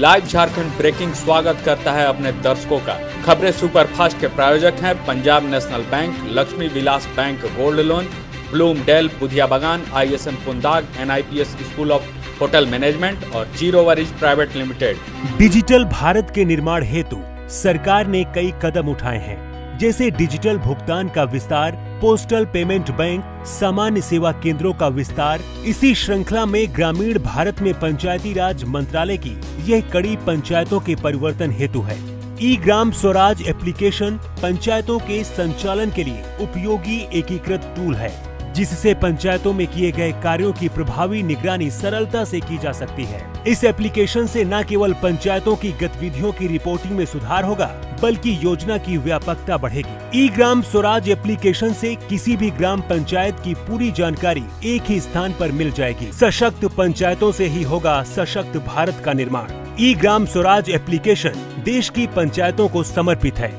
Live Jharkhand breaking स्वागत करता है अपने दर्शकों का। खबरें सुपरफास्ट के प्रायोजक हैं Punjab national bank, Lakshmi Vilas bank gold loan, Bloomdale Budhia Bagan, ISM Pundag, NIPS school of hotel management और जीरो वरिज प्राइवेट लिमिटेड। डिजिटल भारत के निर्माण हेतु सरकार ने कई कदम उठाए हैं, जैसे डिजिटल भुगतान का विस्तार, पोस्टल पेमेंट बैंक, सामान्य सेवा केंद्रों का विस्तार। इसी श्रृंखला में ग्रामीण भारत में पंचायती राज मंत्रालय की यह कड़ी पंचायतों के परिवर्तन हेतु है। ई ग्राम स्वराज एप्लीकेशन पंचायतों के संचालन के लिए उपयोगी एकीकृत टूल है, जिससे पंचायतों में किए गए कार्यों की प्रभावी निगरानी सरलता से की जा सकती है। इस एप्लीकेशन से न केवल पंचायतों की गतिविधियों की रिपोर्टिंग में सुधार होगा, बल्कि योजना की व्यापकता बढ़ेगी। ई ग्राम स्वराज एप्लीकेशन से किसी भी ग्राम पंचायत की पूरी जानकारी एक ही स्थान पर मिल जाएगी। सशक्त पंचायतों से ही होगा सशक्त भारत का निर्माण। ई ग्राम स्वराज एप्लीकेशन देश की पंचायतों को समर्पित है।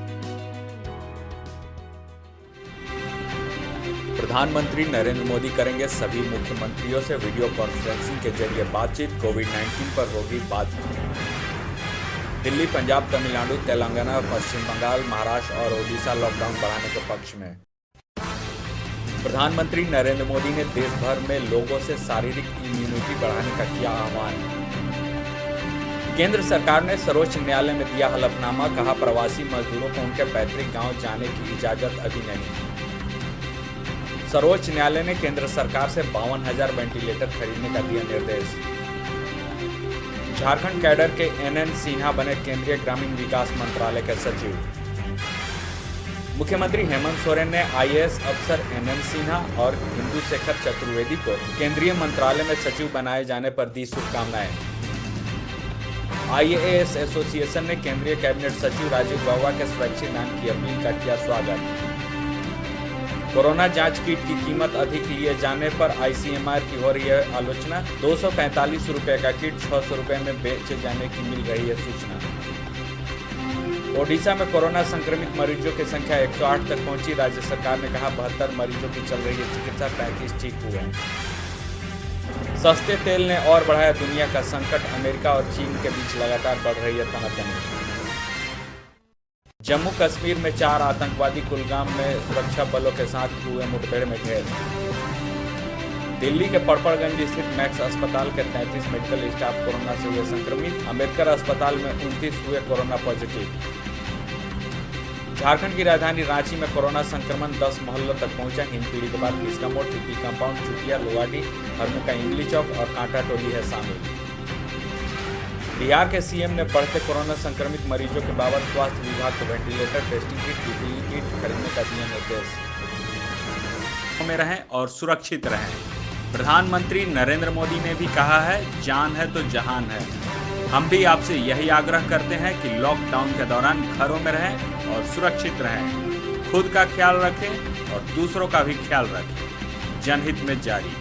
प्रधानमंत्री नरेंद्र मोदी करेंगे सभी मुख्यमंत्रियों से वीडियो कॉन्फ्रेंसिंग के जरिए बातचीत। कोविड-19 पर होगी बातचीत। दिल्ली, पंजाब, तमिलनाडु, तेलंगाना, पश्चिम बंगाल, महाराष्ट्र और ओडिशा लॉकडाउन बढ़ाने के पक्ष में। प्रधानमंत्री नरेंद्र मोदी ने देश भर में लोगों से शारीरिक इम्यूनिटी बढ़ाने का किया आह्वान। केंद्र सरकार ने सर्वोच्च न्यायालय में दिया हलफनामा, कहा प्रवासी मजदूरों को उनके पैतृक गांव जाने की इजाजत अभी नहीं। सर्वोच्च न्यायालय ने केंद्र सरकार से 52,000 वेंटिलेटर खरीदने का दिया निर्देश। झारखंड कैडर के NN सिन्हा बने केंद्रीय ग्रामीण विकास मंत्रालय के सचिव। मुख्यमंत्री हेमंत सोरेन ने IAS अफसर NN सिन्हा और इंदु शेखर चतुर्वेदी को केंद्रीय मंत्रालय में सचिव बनाए जाने पर दी शुभकामनाएं। IAS एसोसिएशन ने केंद्रीय कैबिनेट सचिव राजीव गौबा के स्वैच्छिक की अपील का किया स्वागत। कोरोना जांच किट की कीमत अधिक लिए जाने पर ICMR की हो रही है आलोचना। 245 रुपए का किट 600 रुपए में बेचे जाने की मिल रही है सूचना। ओडिशा में कोरोना संक्रमित मरीजों की संख्या 108 तक पहुंची। राज्य सरकार ने कहा 72 मरीजों की चल रही है चिकित्सा, 35 ठीक हुए। सस्ते तेल ने और बढ़ाया दुनिया का संकट। अमेरिका और चीन के बीच लगातार बढ़ रही है तनातनी। जम्मू कश्मीर में 4 आतंकवादी कुलगाम में सुरक्षा बलों के साथ हुए मुठभेड़ में ढेर। दिल्ली के पड़पड़गंज स्थित मैक्स अस्पताल के 33 मेडिकल स्टाफ कोरोना से हुए संक्रमित। अम्बेडकर अस्पताल में 29 हुए कोरोना पॉजिटिव। झारखंड की राजधानी रांची में कोरोना संक्रमण 10 मोहल्लों तक पहुंचा। हिंदपीढ़ी के बाद किसका मोड़, टीपी कंपाउंड, चुटिया, लोवाडी, हरमुका, इमली चौक और कांटा टोली है शामिल। बिहार के CM ने बढ़ते कोरोना संक्रमित मरीजों के बाबत स्वास्थ्य विभाग को ventilator, testing kit, PPE kit खरीदने का दिया निर्देश। में रहें और सुरक्षित रहें। प्रधानमंत्री नरेंद्र मोदी ने भी कहा है, जान है तो जहान है। हम भी आपसे यही आग्रह करते हैं कि लॉकडाउन के दौरान घरों में रहें और सुरक्षित रहें। खुद का ख्याल रखें और दूसरों का भी ख्याल रखें। जनहित में जारी।